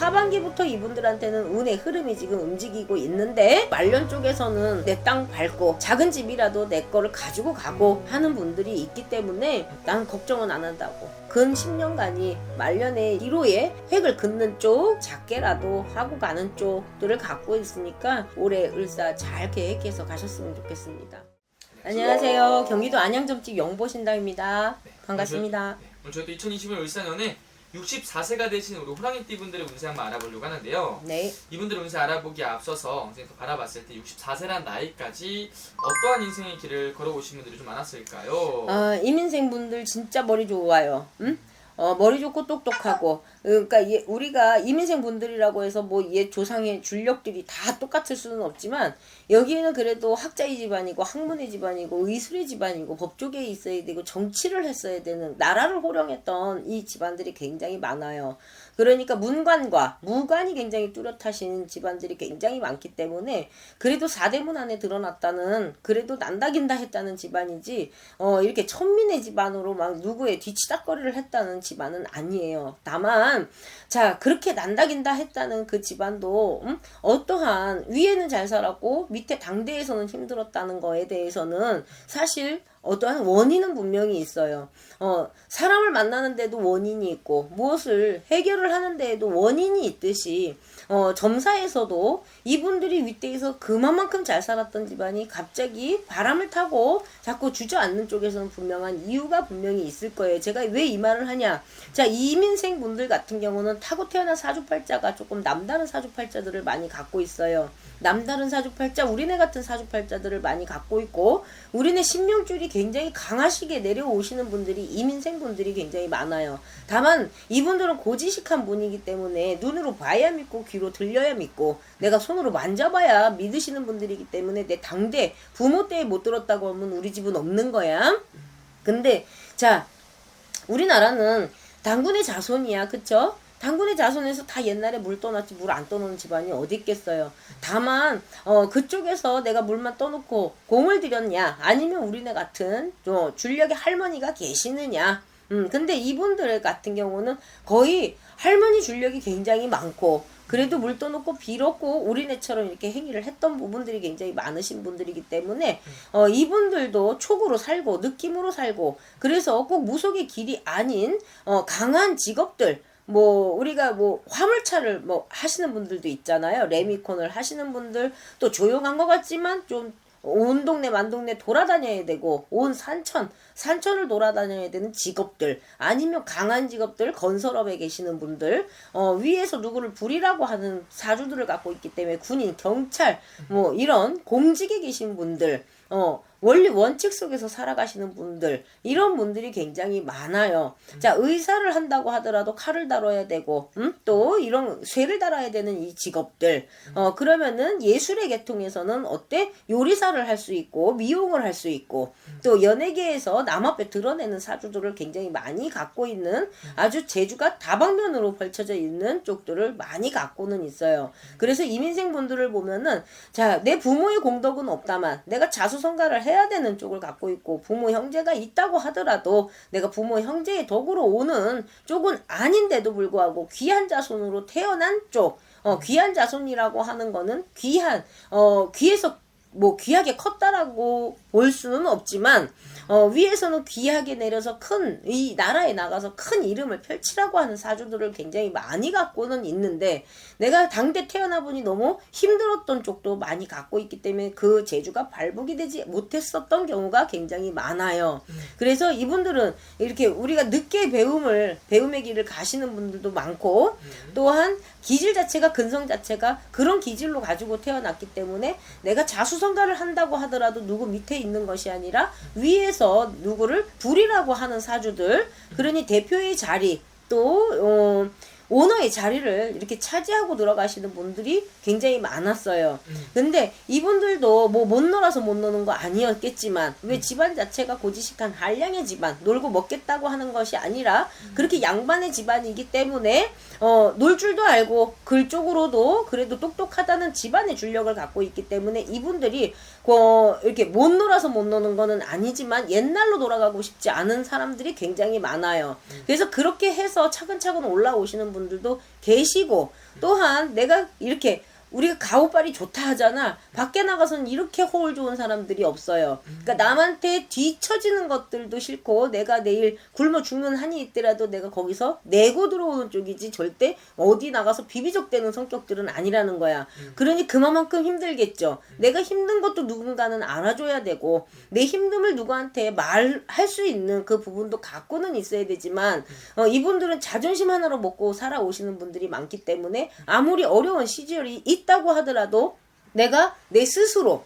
하반기부터 이분들한테는 운의 흐름이 지금 움직이고 있는데, 말년 쪽에서는 내 땅 밟고 작은 집이라도 내 거를 가지고 가고 하는 분들이 있기 때문에 난 걱정은 안 한다고. 근 10년간이 말년에 1호에 획을 긋는 쪽, 작게라도 하고 가는 쪽들을 갖고 있으니까 올해 을사 잘 계획해서 가셨으면 좋겠습니다. 안녕하세요. 경기도 안양점집 영보신당입니다. 반갑습니다. 오늘 저희도 2021 을사년에 64세가 되신 우리 호랑이띠 분들의 운세 한번 알아보려고 하는데요. 네. 이분들의 운세 알아보기에 앞서서 선생님 바라봤을 때 64세란 나이까지 어떠한 인생의 길을 걸어오신 분들이 좀 많았을까요? 이민생 분들 진짜 머리 좋아요. 응? 머리 좋고 똑똑하고, 그러니까 우리가 이민생 분들이라고 해서 뭐 옛 조상의 줄력들이 다 똑같을 수는 없지만, 여기는 그래도 학자의 집안이고 학문의 집안이고 의술의 집안이고 법조계에 있어야 되고 정치를 했어야 되는, 나라를 호령했던 이 집안들이 굉장히 많아요. 그러니까 문관과 무관이 굉장히 뚜렷하신 집안들이 굉장히 많기 때문에, 그래도 4대문 안에 드러났다는, 그래도 난다긴다 했다는 집안이지 이렇게 천민의 집안으로 막 누구의 뒤치다거리를 했다는 집안은 아니에요. 다만 자, 그렇게 난다긴다 했다는 그 집안도 어떠한, 위에는 잘 살았고 밑에 당대에서는 힘들었다는 거에 대해서는 사실 어떠한 원인은 분명히 있어요. 사람을 만나는데도 원인이 있고, 무엇을 해결을 하는 데에도 원인이 있듯이, 점사에서도 이분들이 윗대에서 그만큼 잘 살았던 집안이 갑자기 바람을 타고 자꾸 주저앉는 쪽에서는 분명한 이유가 분명히 있을 거예요. 제가 왜 이 말을 하냐. 자, 이민생 분들 같은 경우는 타고 태어난 사주팔자가 조금 남다른 사주팔자들을 많이 갖고 있어요. 남다른 사주팔자, 우리네 같은 사주팔자들을 많이 갖고 있고, 우리네 신명줄이 굉장히 강하시게 내려오시는 분들이, 이민생 분들이 굉장히 많아요. 다만 이분들은 고지식한 분이기 때문에 눈으로 봐야 믿고 귀로 들려야 믿고 내가 손으로 만져봐야 믿으시는 분들이기 때문에, 내 당대 부모 때에 못 들었다고 하면 우리 집은 없는 거야. 근데 자, 우리나라는 당군의 자손이야, 그쵸? 당군의 자손에서 다 옛날에 물 떠났지 물 안 떠놓는 집안이 어디 있겠어요. 다만 그쪽에서 내가 물만 떠놓고 공을 들였냐, 아니면 우리네 같은 줄력의 할머니가 계시느냐. 근데 이분들 같은 경우는 거의 할머니 줄력이 굉장히 많고, 그래도 물 떠놓고 빌었고 우리네처럼 이렇게 행위를 했던 부분들이 굉장히 많으신 분들이기 때문에 이분들도 촉으로 살고 느낌으로 살고, 그래서 꼭 무속의 길이 아닌 강한 직업들, 뭐 우리가 뭐 화물차를 뭐 하시는 분들도 있잖아요. 레미콘을 하시는 분들, 또 조용한 것 같지만 좀 온 동네 만 동네 돌아다녀야 되고, 온 산천을 돌아다녀야 되는 직업들, 아니면 강한 직업들, 건설업에 계시는 분들, 위에서 누구를 부리라고 하는 사주들을 갖고 있기 때문에 군인, 경찰, 뭐 이런 공직에 계신 분들, 원리 원칙 속에서 살아가시는 분들, 이런 분들이 굉장히 많아요. 자, 의사를 한다고 하더라도 칼을 다뤄야 되고, 또 이런 쇠를 달아야 되는 이 직업들, 그러면은 예술의 계통에서는 어때? 요리사를 할 수 있고 미용을 할 수 있고, 또 연예계에서 남 앞에 드러내는 사주들을 굉장히 많이 갖고 있는, 아주 재주가 다방면으로 펼쳐져 있는 쪽들을 많이 갖고는 있어요. 그래서 이민생 분들을 보면은, 자, 내 부모의 공덕은 없다만 내가 자수성가를 해야 되는 쪽을 갖고 있고, 부모 형제가 있다고 하더라도 내가 부모 형제의 덕으로 오는 쪽은 아닌데도 불구하고 귀한 자손으로 태어난 쪽, 귀한 자손이라고 하는 거는 귀한, 귀에서 뭐 귀하게 컸다라고 볼 수는 없지만, 위에서는 귀하게 내려서 이 나라에 나가서 큰 이름을 펼치라고 하는 사주들을 굉장히 많이 갖고는 있는데, 내가 당대 태어나 보니 너무 힘들었던 쪽도 많이 갖고 있기 때문에 그 재주가 발복이 되지 못했었던 경우가 굉장히 많아요. 그래서 이분들은 이렇게 우리가 늦게 배움의 길을 가시는 분들도 많고, 또한 기질 자체가, 근성 자체가 그런 기질로 가지고 태어났기 때문에 내가 자수성가를 한다고 하더라도 누구 밑에 있는 것이 아니라 위에서 누구를 부리라고 하는 사주들, 그러니 대표의 자리, 또 오너의 자리를 이렇게 차지하고 들어가시는 분들이 굉장히 많았어요. 근데 이분들도 뭐 못 놀아서 못 노는 거 아니었겠지만, 왜 집안 자체가 고지식한 한량의 집안, 놀고 먹겠다고 하는 것이 아니라 그렇게 양반의 집안이기 때문에 놀 줄도 알고 글 쪽으로도 그래도 똑똑하다는 집안의 줄력을 갖고 있기 때문에, 이분들이 이렇게 못 놀아서 못 노는 거는 아니지만 옛날로 돌아가고 싶지 않은 사람들이 굉장히 많아요. 그래서 그렇게 해서 차근차근 올라오시는 분들도 계시고, 또한 내가 이렇게 우리가 가오빨이 좋다 하잖아. 밖에 나가서는 이렇게 호울 좋은 사람들이 없어요. 그러니까 남한테 뒤처지는 것들도 싫고, 내가 내일 굶어 죽는 한이 있더라도 내가 거기서 내고 들어오는 쪽이지, 절대 어디 나가서 비비적대는 성격들은 아니라는 거야. 그러니 그만큼 힘들겠죠. 내가 힘든 것도 누군가는 알아줘야 되고, 내 힘듦을 누구한테 말할 수 있는 그 부분도 갖고는 있어야 되지만, 이분들은 자존심 하나로 먹고 살아오시는 분들이 많기 때문에 아무리 어려운 시절이 있다고 하더라도 내가 내 스스로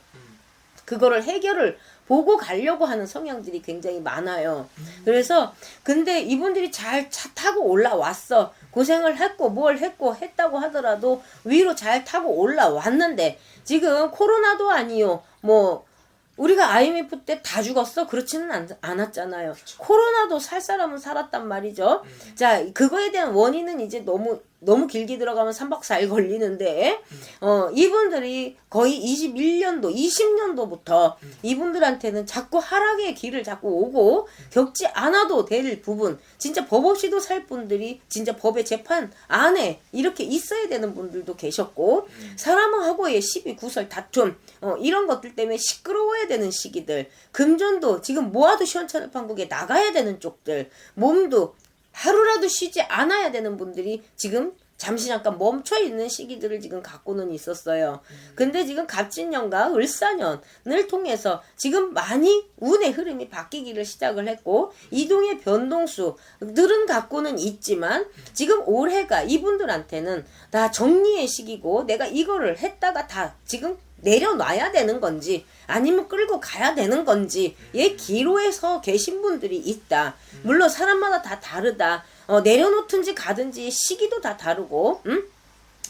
그거를 해결을 보고 가려고 하는 성향들이 굉장히 많아요. 그래서 근데 이분들이 잘 차 타고 올라왔어. 고생을 했고 뭘 했고 했다고 하더라도 위로 잘 타고 올라왔는데, 지금 코로나도 아니요, 뭐 우리가 IMF 때 다 죽었어? 그렇지는 않았잖아요. 그쵸. 코로나도 살 사람은 살았단 말이죠. 자, 그거에 대한 원인은 이제 너무 길게 들어가면 3박 4일 걸리는데, 이분들이 거의 21년도, 20년도부터 이분들한테는 자꾸 하락의 길을 자꾸 오고, 겪지 않아도 될 부분, 진짜 법 없이도 살 분들이 진짜 법의 재판 안에 이렇게 있어야 되는 분들도 계셨고, 사람하고의 시비, 구설, 다툼, 이런 것들 때문에 시끄러워야 되는 시기들, 금전도 지금 모아도 시원찮을 판국에 나가야 되는 쪽들, 몸도 하루라도 쉬지 않아야 되는 분들이 지금 잠시 잠깐 멈춰있는 시기들을 지금 갖고는 있었어요. 근데 지금 갑진년과 을사년을 통해서 지금 많이 운의 흐름이 바뀌기를 시작을 했고, 이동의 변동수들은 갖고는 있지만, 지금 올해가 이분들한테는 다 정리의 시기고, 내가 이거를 했다가 다 지금 내려놔야 되는 건지 아니면 끌고 가야 되는 건지 의 기로에 서 계신 분들이 있다. 물론 사람마다 다 다르다. 내려놓든지 가든지 시기도 다 다르고,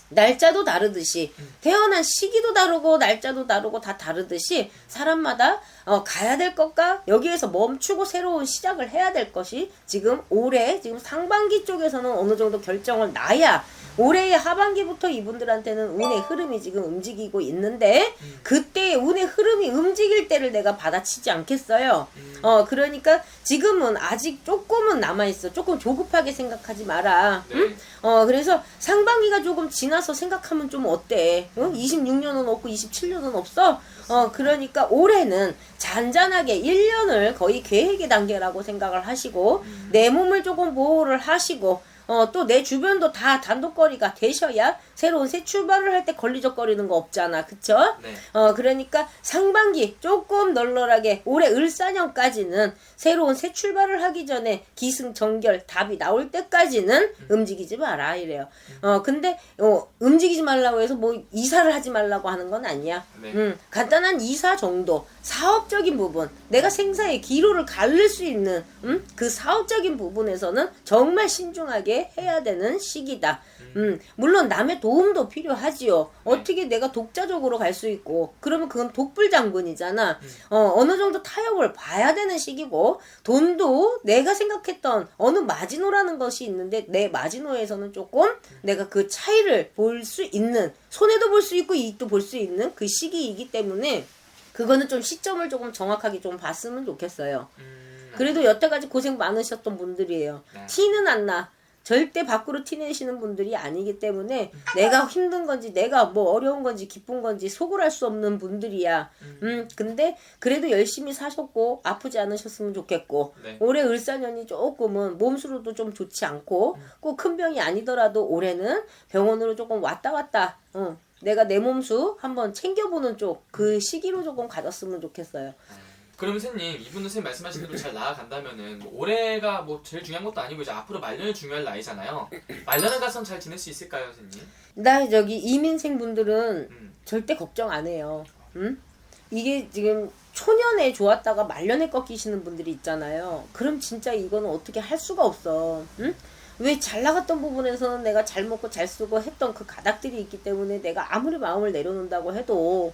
날짜도 다르듯이, 태어난 시기도 다르고 날짜도 다르고 다 다르듯이 사람마다 가야 될 것과 여기에서 멈추고 새로운 시작을 해야 될 것이 지금 올해 지금 상반기 쪽에서는 어느 정도 결정을 놔야, 올해의 하반기부터 이분들한테는 운의 흐름이 지금 움직이고 있는데, 그때의 운의 흐름이 움직일 때를 내가 받아치지 않겠어요. 그러니까 지금은 아직 조금은 남아있어. 조금 조급하게 생각하지 마라. 응? 그래서 상반기가 조금 지나서 생각하면 좀 어때? 26년은 없고 27년은 없어? 그러니까 올해는 잔잔하게 1년을 거의 계획의 단계라고 생각을 하시고, 내 몸을 조금 보호를 하시고, 또 내 주변도 다 단독거리가 되셔야 새로운 새 출발을 할 때 걸리적거리는 거 없잖아. 그쵸? 네. 그러니까 상반기 조금 널널하게, 올해 을사년까지는 새로운 새 출발을 하기 전에 기승전결 답이 나올 때까지는 움직이지 마라 이래요. 근데 움직이지 말라고 해서 뭐 이사를 하지 말라고 하는 건 아니야. 네. 간단한 이사 정도, 사업적인 부분, 내가 생사의 기로를 가를 수 있는 그 사업적인 부분에서는 정말 신중하게 해야 되는 시기다. 물론 남의 도움도 필요하지요. 어떻게 내가 독자적으로 갈 수 있고, 그러면 그건 독불장군이잖아. 어느 정도 타협을 봐야 되는 시기고, 돈도 내가 생각했던 어느 마지노라는 것이 있는데, 내 마지노에서는 조금 내가 그 차이를 볼 수 있는, 손해도 볼 수 있고 이익도 볼 수 있는 그 시기이기 때문에 그거는 좀 시점을 조금 정확하게 좀 봤으면 좋겠어요. 그래도 여태까지 고생 많으셨던 분들이에요. 네. 티는 안 나. 절대 밖으로 티내시는 분들이 아니기 때문에 내가 힘든 건지 내가 뭐 어려운 건지 기쁜 건지 속을 알 수 없는 분들이야. 근데 그래도 열심히 사셨고 아프지 않으셨으면 좋겠고, 네. 올해 을사년이 조금은 몸수로도 좀 좋지 않고 꼭 큰 병이 아니더라도 올해는 병원으로 조금 왔다 갔다 내가 내 몸수 한번 챙겨보는 쪽, 그 시기로 조금 가졌으면 좋겠어요. 그러면 선생님, 이분은 선생님 말씀하신 대로 잘 나아간다면은 뭐 올해가 뭐 제일 중요한 것도 아니고 이제 앞으로 말년이 중요할 나이잖아요. 말년에 가서는 잘 지낼 수 있을까요, 선생님? 나 저기 이민생 분들은 절대 걱정 안 해요. 이게 지금 초년에 좋았다가 말년에 꺾이시는 분들이 있잖아요. 그럼 진짜 이거는 어떻게 할 수가 없어. 왜 잘 나갔던 부분에서는 내가 잘 먹고 잘 쓰고 했던 그 가닥들이 있기 때문에 내가 아무리 마음을 내려놓는다고 해도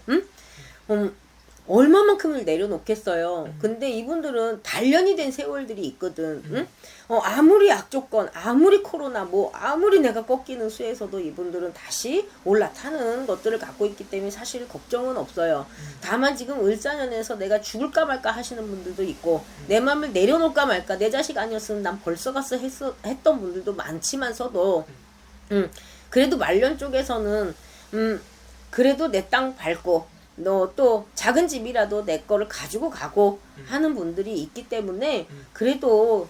얼마만큼을 내려놓겠어요. 근데 이분들은 단련이 된 세월들이 있거든. 아무리 악조건, 아무리 코로나, 뭐 아무리 내가 꺾이는 수에서도 이분들은 다시 올라타는 것들을 갖고 있기 때문에 사실 걱정은 없어요. 다만 지금 을사년에서 내가 죽을까 말까 하시는 분들도 있고, 내 맘을 내려놓을까 말까, 내 자식 아니었으면 난 벌써 갔어 했던 분들도 많지만서도 그래도 말년 쪽에서는 그래도 내 땅 밟고 너 또 작은 집이라도 내 거를 가지고 가고 하는 분들이 있기 때문에 그래도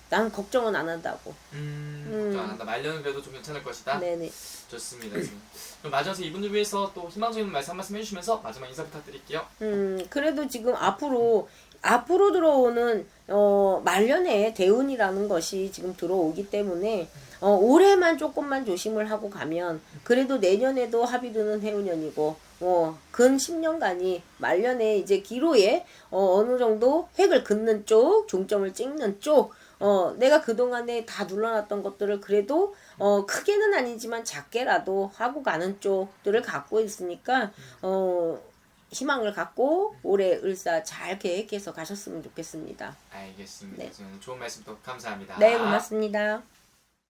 난 걱정은 안 한다고. 걱정 안 한다. 말년은 그래도 좀 괜찮을 것이다. 네네. 좋습니다. 그럼 마지막에 이분들 위해서 또 희망적인 말씀 한 말씀 해주시면서 마지막 인사 부탁드릴게요. 그래도 지금 앞으로 들어오는 말년에 대운이라는 것이 지금 들어오기 때문에 올해만 조금만 조심을 하고 가면 그래도 내년에도 합의되는 해운년이고 근 10년간이 말년에 이제 기로에 어느 정도 획을 긋는 쪽, 종점을 찍는 쪽, 내가 그동안에 다 눌러놨던 것들을 그래도 크게는 아니지만 작게라도 하고 가는 쪽들을 갖고 있으니까 희망을 갖고 올해 을사 잘 계획해서 가셨으면 좋겠습니다. 알겠습니다. 네. 좋은 말씀 또 감사합니다. 네, 고맙습니다.